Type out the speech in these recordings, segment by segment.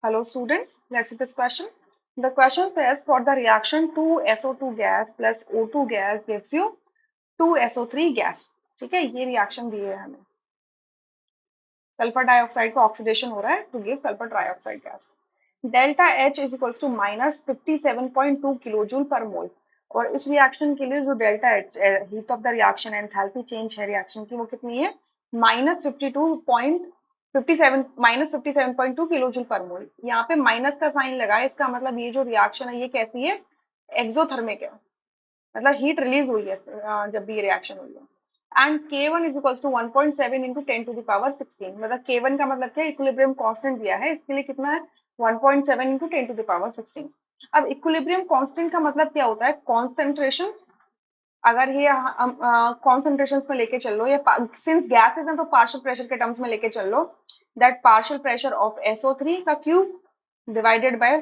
Hello students, let's see this question. The question says for the reaction 2SO2 gas plus O2 gas gives you 2SO3 gas. ठीक है, ये reaction दी है हमें. Sulphur dioxide का oxidation हो रहा है to give sulphur trioxide gas. Delta H is equals to -57.2 kilojoule per mole. और इस रिएक्शन के लिए जो delta H heat of the reaction enthalpy change है रिएक्शन की वो कितनी है? -52.57 किलोजूल पर मोल. यहाँ पे माइनस का साइन लगा है, इसका मतलब ये जो रिएक्शन है ये कैसी है? एक्सोथर्मिक है, मतलब हीट रिलीज हुई है जब भी ये रिएक्शन हुई है. And K1 is equals to 1.7 into 10 to the power 16. मतलब K1 का मतलब क्या है? इक्विलिब्रियम कांस्टेंट दिया है, इसके लिए कितना है? 1.7 इंटू 10 टू द पावर 16. अब इक्विलिब्रियम कांस्टेंट का मतलब क्या होता है? कॉन्सेंट्रेशन. अगर ये कॉन्सेंट्रेशन में लेके चल लो, या सिंस गैसेस हैं तो पार्शियल प्रेशर के टर्म्स में लेके चल लो. That partial pressure of SO3 का cube divided by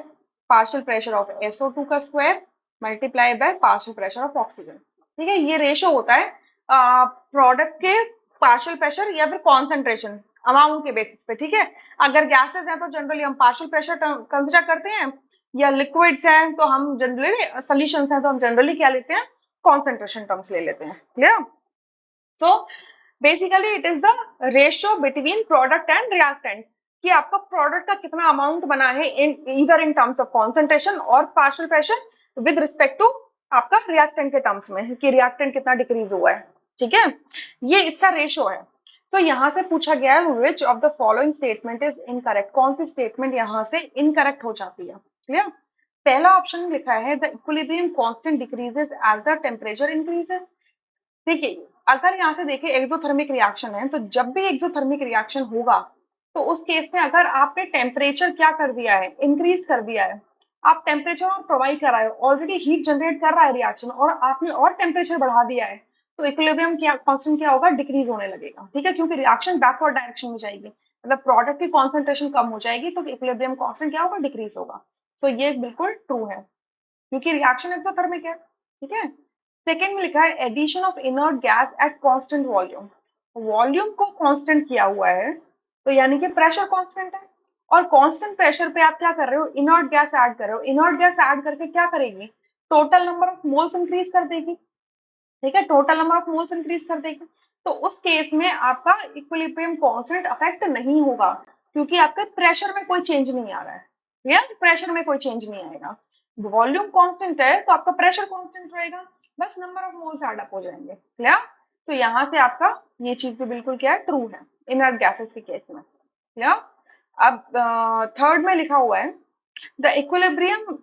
partial pressure of SO2 का square multiply by partial pressure of oxygen. ठीक है, ये रेशो होता है प्रोडक्ट के पार्शियल प्रेशर या फिर कॉन्सेंट्रेशन अमाउंट के बेसिस पे. ठीक है, अगर गैसेस हैं तो जनरली हम पार्शियल प्रेशर कंसिडर करते हैं, या लिक्विड्स हैं तो हम जनरली, सॉल्यूशंस हैं तो हम जनरली क्या लेते हैं? कॉन्सेंट्रेशन टर्म्स ले लेते हैं. Clear? So basically it is the ratio between product and reactant, कि आपका प्रोडक्ट का कितना अमाउंट बना है in either in terms of concentration और partial pressure with respect to आपका रिएक्टेंट के टर्म्स में, कि रिएक्टेंट कितना डिक्रीज हुआ है. ठीक है, ये इसका रेशियो है. तो यहां से पूछा गया है which of the following statement is incorrect. कौन सी स्टेटमेंट यहां से इनकरेक्ट हो जाती है? क्लियर? पहला ऑप्शन लिखा है the equilibrium constant decreases as the temperature increases. देखिए, अगर यहाँ से देखें एक्सोथर्मिक रिएक्शन है, तो जब भी एक्सोथर्मिक रिएक्शन होगा तो उस केस में अगर आपने टेम्परेचर क्या कर दिया है? इंक्रीज कर दिया है. आप टेम्परेचर और प्रोवाइड कर रहे हो, ऑलरेडी हीट जनरेट कर रहा है रिएक्शन, और आपने और टेम्परेचर बढ़ा दिया है, तो इक्विलिब्रियम क्या कांस्टेंट क्या होगा? डिक्रीज होने लगेगा. ठीक है, क्योंकि रिएक्शन बैकवर्ड डायरेक्शन में जाएगी, मतलब प्रोडक्ट की कॉन्सेंट्रेशन कम हो जाएगी, तो इक्विलिब्रियम कांस्टेंट क्या होगा? डिक्रीज होगा. सो ये बिल्कुल ट्रू है, क्योंकि रिएक्शन एक्सोथर्मिक है. ठीक है, सेकेंड में लिखा है addition of inert gas at constant volume. Volume को कांस्टेंट किया हुआ है, तो यानी कि प्रेशर कांस्टेंट है, और कांस्टेंट प्रेशर पे आप क्या कर रहे हो? इनर्ट गैस ऐड कर रहे हो. इनर्ट गैस ऐड करके क्या करेगी? Total number of moles increase कर देगी. ठीक है, total number of moles increase कर देगी. तो उस केस में आपका इक्विलिब्रियम कांस्टेंट अफेक्ट नहीं होगा, क्योंकि आपके प्रेशर में कोई चेंज नहीं आ रहा है. क्लियर? प्रेशर में कोई चेंज नहीं आएगा. वॉल्यूम कांस्टेंट है तो आपका प्रेशर कांस्टेंट रहेगा, बस number of moles add up हो जाएंगे. क्लियर? तो यहाँ से आपका ये चीज भी बिल्कुल क्या है? ट्रू है इनर्ट गैसेस के केस में. क्लियर? अब थर्ड में लिखा हुआ है the equilibrium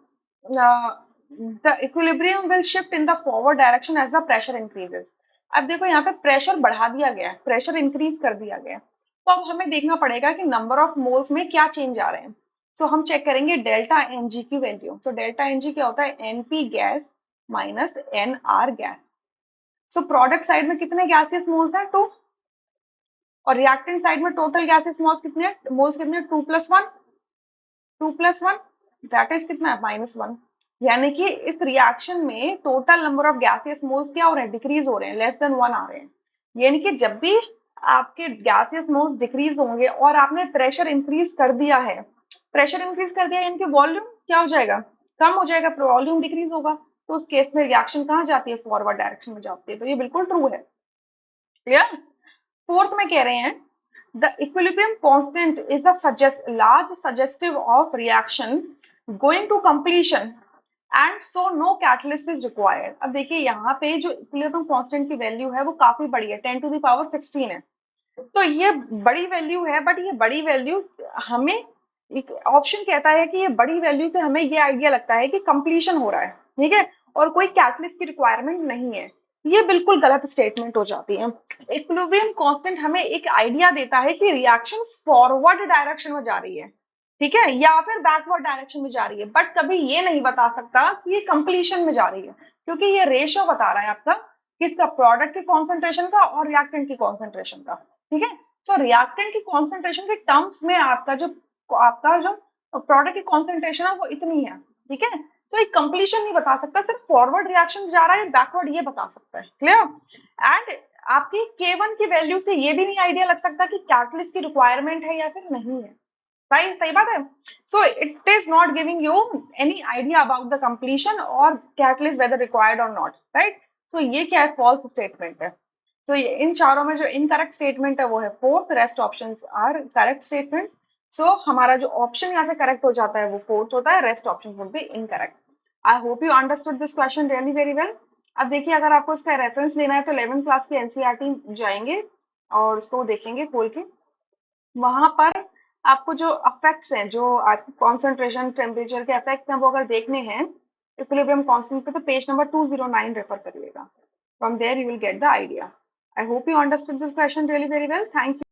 will shift in the forward direction as the pressure increases. अब देखो यहाँ पे प्रेशर बढ़ा दिया गया है, प्रेशर इंक्रीज कर दिया गया है, तो अब हमें देखना पड़ेगा कि नंबर ऑफ मोल्स में क्या चेंज आ रहे हैं. सो हम चेक करेंगे डेल्टा Ng की वैल्यू. तो डेल्टा Ng क्या होता है? Np gas minus Nr gas. So product side में कितने गैसियस मोल्स हैं? 2. और रिएक्टेंट साइड में टोटल गैसियस मोल्स कितने? 2 + 1. 2 + 1 दैट इज कितना? -1. यानी कि इस रिएक्शन में total number of gaseous moles क्या हो रहे हैं? डिक्रीज हो रहे हैं, लेस देन 1 आ रहे हैं. यानी कि जब भी आपके गैसियस मोल्स डिक्रीज होंगे और आपने प्रेशर इंक्रीज कर दिया है, प्रेशर इंक्रीज कर दिया यानी कि वॉल्यूम क्या हो जाएगा? कम हो जाएगा, वॉल्यूम डिक्रीज होगा. तो उस केस में रिएक्शन कहाँ जाती है? फॉरवर्ड डायरेक्शन में जाती है. तो ये बिल्कुल ट्रू है. क्लियर? फोर्थ में कह रहे हैं the equilibrium constant is a large suggestive of reaction going to completion and so no catalyst is required. अब देखिए यहाँ पे जो equilibrium constant की वैल्यू है वो काफी बड़ी है, 10 to the power 16 है. तो ये बड़ी वैल्यू है, बट ये बड़ी वैल्यू हमें एक ऑप्शन कहता है कि ये बड़ी वैल्यू से हमें ये आइडिया लगता है कि कंप्लीशन हो रहा है. ठीक है, और कोई कैटलिस्ट की रिक्वायरमेंट नहीं है. ये बिल्कुल गलत स्टेटमेंट हो जाती है. इक्विलिब्रियम कांस्टेंट हमें एक आइडिया देता है कि रिएक्शन फॉरवर्ड डायरेक्शन में जा रही है, ठीक है, या फिर बैकवर्ड डायरेक्शन में जा रही है, बट कभी ये नहीं बता सकता कि ये कंप्लीशन में जा रही है, क्योंकि ये रेशियो बता रहा है आपका किसका? प्रोडक्ट की कॉन्सेंट्रेशन का और रिएक्टेंट की कॉन्सेंट्रेशन का. ठीक है, सो रिएक्टेंट की कॉन्सेंट्रेशन के टर्म्स में आपका जो प्रोडक्ट की कॉन्सेंट्रेशन है वो इतनी है. ठीक है, तो एक कंप्लीशन नहीं बता सकता, सिर्फ फॉरवर्ड रिएक्शन जा रहा है, बैकवर्ड ये बता सकता है. क्लियर? एंड आपकी K1 की वैल्यू से ये भी नहीं आइडिया लग सकता कि कैटलिस्ट की रिक्वायरमेंट है या फिर नहीं है. सही बात है. So it is not giving you any idea about the completion or catalyst whether required or not, right? So ये क्या है, false statement है. So ये इन चारों में जो incorrect statement है वो है fourth, rest options are correct statements. So हमारा जो option यहाँ से correct हो जाता है वो fourth होता है, rest options would be incorrect. I hope you understood this question really very well. अब देखिए, अगर आपको इसका रेफरेंस लेना है तो 11th क्लास की एनसीईआरटी जाएंगे और उसको देखेंगे खोल के. वहां पर आपको जो अफेक्ट्स हैं, जो कॉन्सेंट्रेशन टेम्परेचर के अफेक्ट्स हैं, वो अगर देखने हैं इक्विलिब्रियम कांस्टेंट पे, तो पेज नंबर 209 रेफर करिएगा. From there you will get the idea. I hope you understood this question really very well. Thank you.